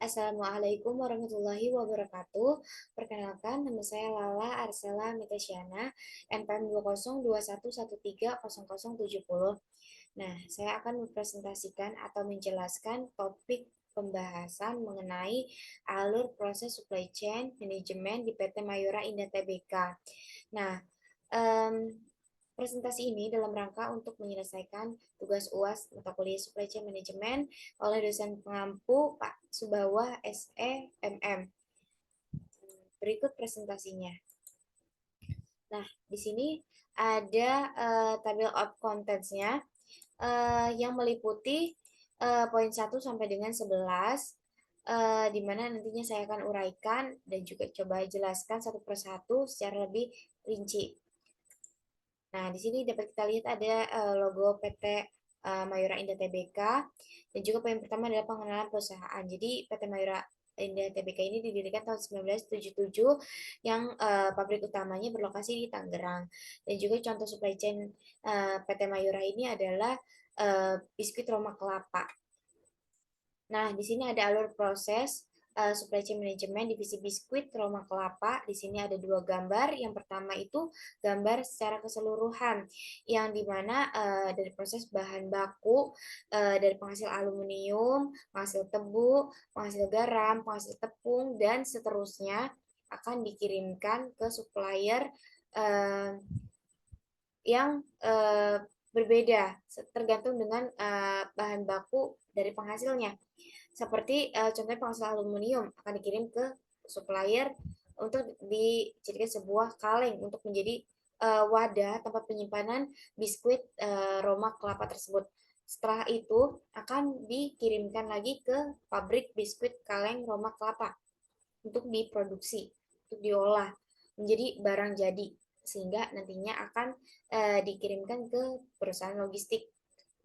Assalamualaikum warahmatullahi wabarakatuh. Perkenalkan, nama saya Lala Arsela Mitasyana, NPM 20211130070. Nah, saya akan mempresentasikan atau menjelaskan topik pembahasan mengenai alur proses supply chain manajemen di PT Mayora Indah Tbk. Nah, em, presentasi ini dalam rangka untuk menyelesaikan tugas UAS mata kuliah Supply Chain Management oleh dosen pengampu Pak Subawah SE MM. Berikut presentasinya. Nah, di sini ada table of contents-nya yang meliputi poin 1 sampai dengan 11, di mana nantinya saya akan uraikan dan juga coba jelaskan satu persatu secara lebih rinci. Nah, di sini dapat kita lihat ada logo PT Mayora Indah Tbk, dan juga poin pertama adalah pengenalan perusahaan. Jadi PT Mayora Indah Tbk ini didirikan tahun 1977 yang pabrik utamanya berlokasi di Tangerang. Dan juga contoh supply chain PT Mayora ini adalah biskuit Roma Kelapa. Nah, di sini ada alur proses supply chain management divisi biskuit Roma Kelapa. Di sini ada dua gambar. Yang pertama itu gambar secara keseluruhan, yang dimana dari proses bahan baku, dari penghasil aluminium, penghasil tebu, penghasil garam, penghasil tepung, dan seterusnya akan dikirimkan ke supplier yang berbeda tergantung dengan bahan baku dari penghasilnya. Seperti contohnya penghasil aluminium akan dikirim ke supplier untuk dijadikan sebuah kaleng untuk menjadi wadah tempat penyimpanan biskuit Roma Kelapa tersebut. Setelah itu akan dikirimkan lagi ke pabrik biskuit kaleng Roma Kelapa untuk diproduksi, untuk diolah menjadi barang jadi, sehingga nantinya akan dikirimkan ke perusahaan logistik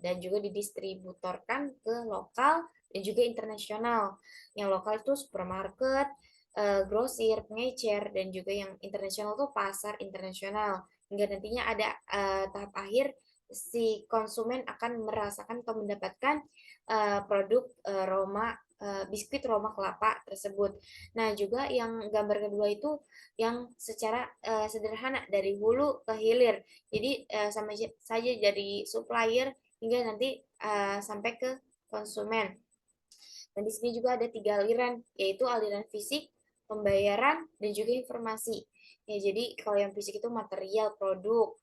dan juga didistributorkan ke lokal dan juga internasional. Yang lokal itu supermarket, grosir, pengecer, dan juga yang internasional itu pasar internasional. Hingga nantinya ada tahap akhir si konsumen akan merasakan atau mendapatkan produk biskuit Roma Kelapa tersebut. Nah, juga yang gambar kedua itu yang secara sederhana dari hulu ke hilir. Jadi sama saja dari supplier hingga nanti sampai ke konsumen. Dan di sini juga ada 3 aliran, yaitu aliran fisik, pembayaran, dan juga informasi. Ya, jadi kalau yang fisik itu material, produk,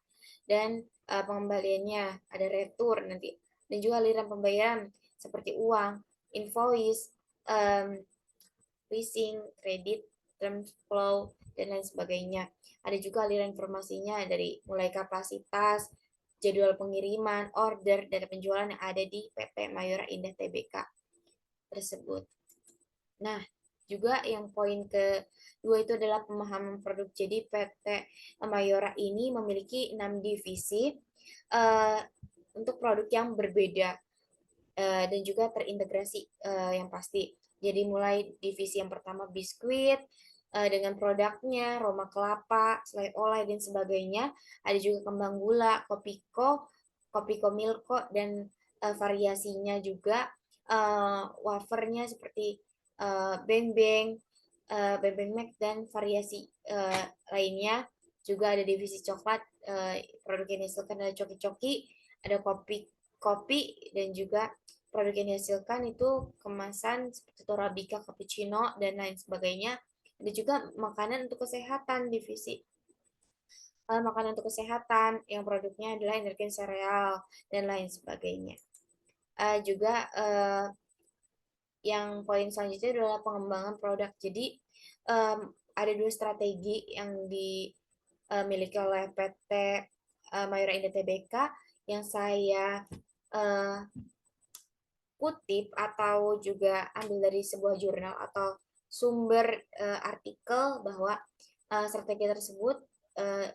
dan pengembaliannya, ada retur nanti. Dan juga aliran pembayaran seperti uang, invoice, leasing, kredit, term flow, dan lain sebagainya. Ada juga aliran informasinya dari mulai kapasitas, jadwal pengiriman, order, dan penjualan yang ada di PT Mayora Indah Tbk tersebut. Nah, juga yang poin kedua itu adalah pemahaman produk. Jadi PT Mayora ini memiliki 6 divisi untuk produk yang berbeda dan juga terintegrasi yang pasti. Jadi mulai divisi yang pertama biskuit dengan produknya Roma Kelapa, selai oleh dan sebagainya. Ada juga kembang gula, kopiko milko, dan variasinya juga wafernya seperti beng-beng, beng-beng Mac, dan variasi lainnya. Juga ada divisi coklat, produk yang dihasilkan adalah coki-coki, ada kopi, dan juga produk yang dihasilkan itu kemasan seperti Torabika, cappuccino, dan lain sebagainya. Ada juga makanan untuk kesehatan, divisi makanan untuk kesehatan yang produknya adalah energen sereal dan lain sebagainya. Juga yang poin selanjutnya adalah pengembangan produk. Jadi ada 2 strategi yang dimiliki oleh PT Mayora Indah Tbk yang saya kutip atau juga ambil dari sebuah jurnal atau sumber artikel, bahwa strategi tersebut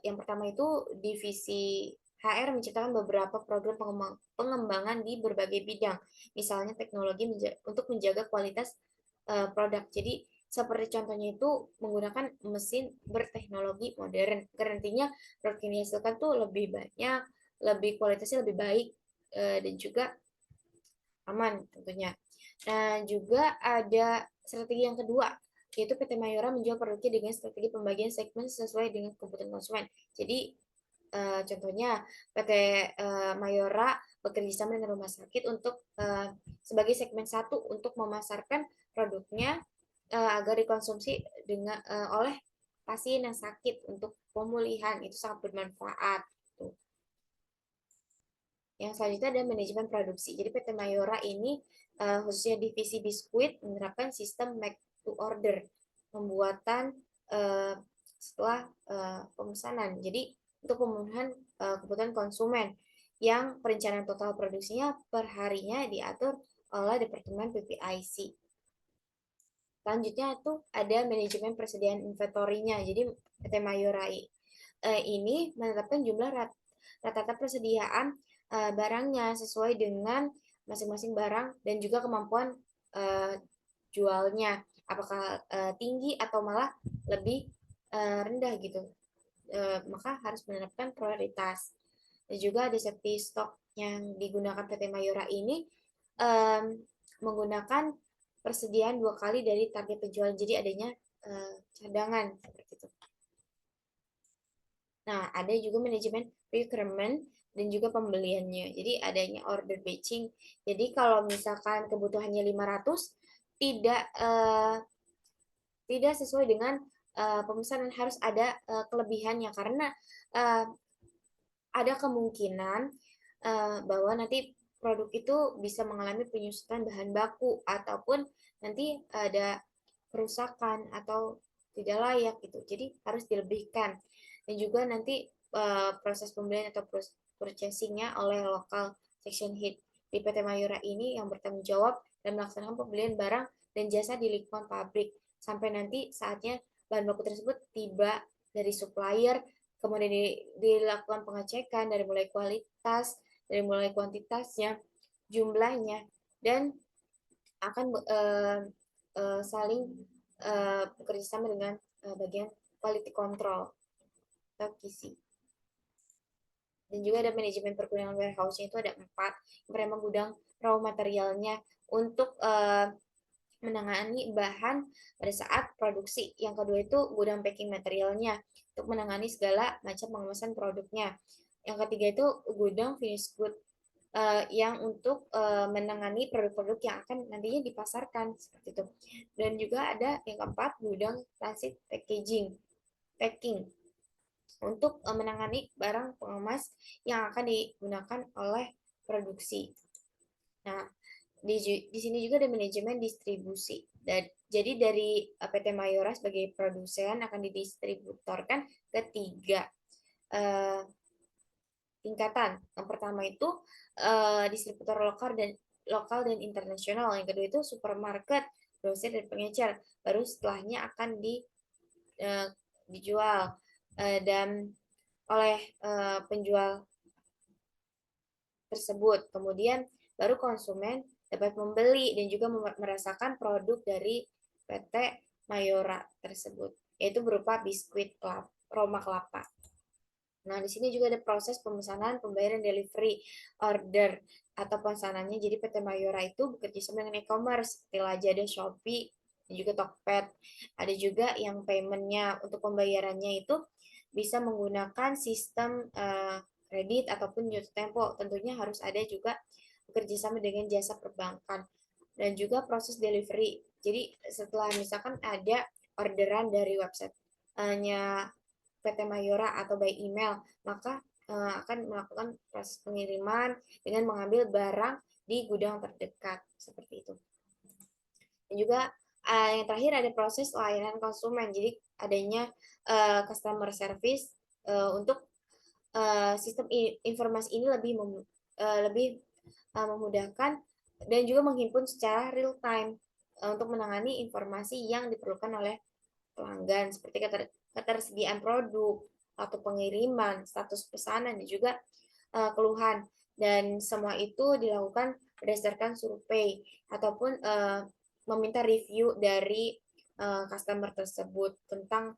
yang pertama itu divisi HR menciptakan beberapa program pengembangan di berbagai bidang, misalnya teknologi untuk menjaga kualitas produk. Jadi seperti contohnya itu menggunakan mesin berteknologi modern. Nantinya produk yang dihasilkan tuh lebih banyak, lebih kualitasnya lebih baik, dan juga aman tentunya. Nah, juga ada strategi yang kedua, yaitu PT Mayora menjual produknya dengan strategi pembagian segmen sesuai dengan kebutuhan konsumen. Jadi, contohnya PT Mayora bekerja sama dengan rumah sakit untuk sebagai segmen satu untuk memasarkan produknya agar dikonsumsi oleh pasien yang sakit untuk pemulihan. Itu sangat bermanfaat. Tuh. Yang selanjutnya ada manajemen produksi. Jadi PT Mayora ini khususnya divisi biskuit menerapkan sistem make to order, pembuatan setelah pemesanan. Jadi untuk pemenuhan kebutuhan konsumen yang perencanaan total produksinya per harinya diatur oleh Departemen PPIC. Selanjutnya itu ada manajemen persediaan inventorinya. Jadi PT Mayora ini menetapkan jumlah rata-rata persediaan barangnya sesuai dengan masing-masing barang dan juga kemampuan jualnya. Apakah tinggi atau malah lebih rendah gitu. Maka harus menerapkan prioritas. Dan juga ada safety stock yang digunakan PT Mayora ini menggunakan persediaan 2 kali dari target penjualan. Jadi adanya cadangan seperti itu. Nah, ada juga manajemen procurement dan juga pembeliannya. Jadi adanya order batching. Jadi kalau misalkan kebutuhannya 500 tidak tidak sesuai dengan pemesanan, harus ada kelebihannya karena ada kemungkinan bahwa nanti produk itu bisa mengalami penyusutan bahan baku ataupun nanti ada kerusakan atau tidak layak gitu. Jadi harus dilebihkan. Dan juga nanti proses pembelian atau purchasing-nya oleh lokal section head di PT Mayora ini yang bertanggung jawab dan melaksanakan pembelian barang dan jasa di lingkungan pabrik sampai nanti saatnya bahan baku tersebut tiba dari supplier, kemudian dilakukan pengecekan dari mulai kualitas, dari mulai kuantitasnya, jumlahnya, dan akan saling bekerja sama dengan bagian quality control atau QC. Dan juga ada manajemen pergudangan warehouse-nya itu ada 4. Yang pertama gudang raw materialnya untuk menangani bahan pada saat produksi. Yang kedua itu gudang packing materialnya untuk menangani segala macam pengemasan produknya. Yang ketiga itu gudang finished good yang untuk menangani produk-produk yang akan nantinya dipasarkan seperti itu. Dan juga ada yang keempat gudang transit packing untuk menangani barang pengemas yang akan digunakan oleh produksi. Nah, di sini juga ada manajemen distribusi. Dan jadi dari PT Mayora sebagai produsen akan didistributorkan ke 3 tingkatan. Yang pertama itu distributor lokal dan internasional. Yang kedua itu supermarket, grosir dan pengecer. Baru setelahnya akan dijual dan oleh penjual tersebut. Kemudian baru konsumen dapat membeli dan juga merasakan produk dari PT Mayora tersebut, yaitu berupa biskuit Roma kelapa. Nah, di sini juga ada proses pemesanan, pembayaran, delivery, order, atau pemesanannya. Jadi PT Mayora itu bekerja sama dengan e-commerce, seperti Lazada, Shopee, dan juga Tokped. Ada juga yang payment-nya untuk pembayarannya itu bisa menggunakan sistem kredit ataupun jatuh tempo. Tentunya harus ada juga bekerja sama dengan jasa perbankan. Dan juga proses delivery. Jadi setelah misalkan ada orderan dari website-nya PT Mayora atau by email, maka akan melakukan proses pengiriman dengan mengambil barang di gudang terdekat seperti itu. Dan juga yang terakhir ada proses layanan konsumen. Jadi adanya customer service untuk sistem informasi ini lebih memudahkan dan juga menghimpun secara real time untuk menangani informasi yang diperlukan oleh pelanggan seperti ketersediaan produk atau pengiriman, status pesanan dan juga keluhan. Dan semua itu dilakukan berdasarkan survei ataupun meminta review dari customer tersebut tentang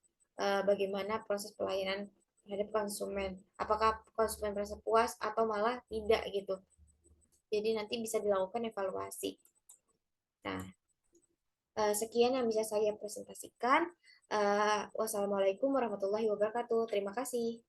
bagaimana proses pelayanan terhadap konsumen. Apakah konsumen merasa puas atau malah tidak gitu. Jadi nanti bisa dilakukan evaluasi. Nah, sekian yang bisa saya presentasikan. Wassalamualaikum warahmatullahi wabarakatuh. Terima kasih.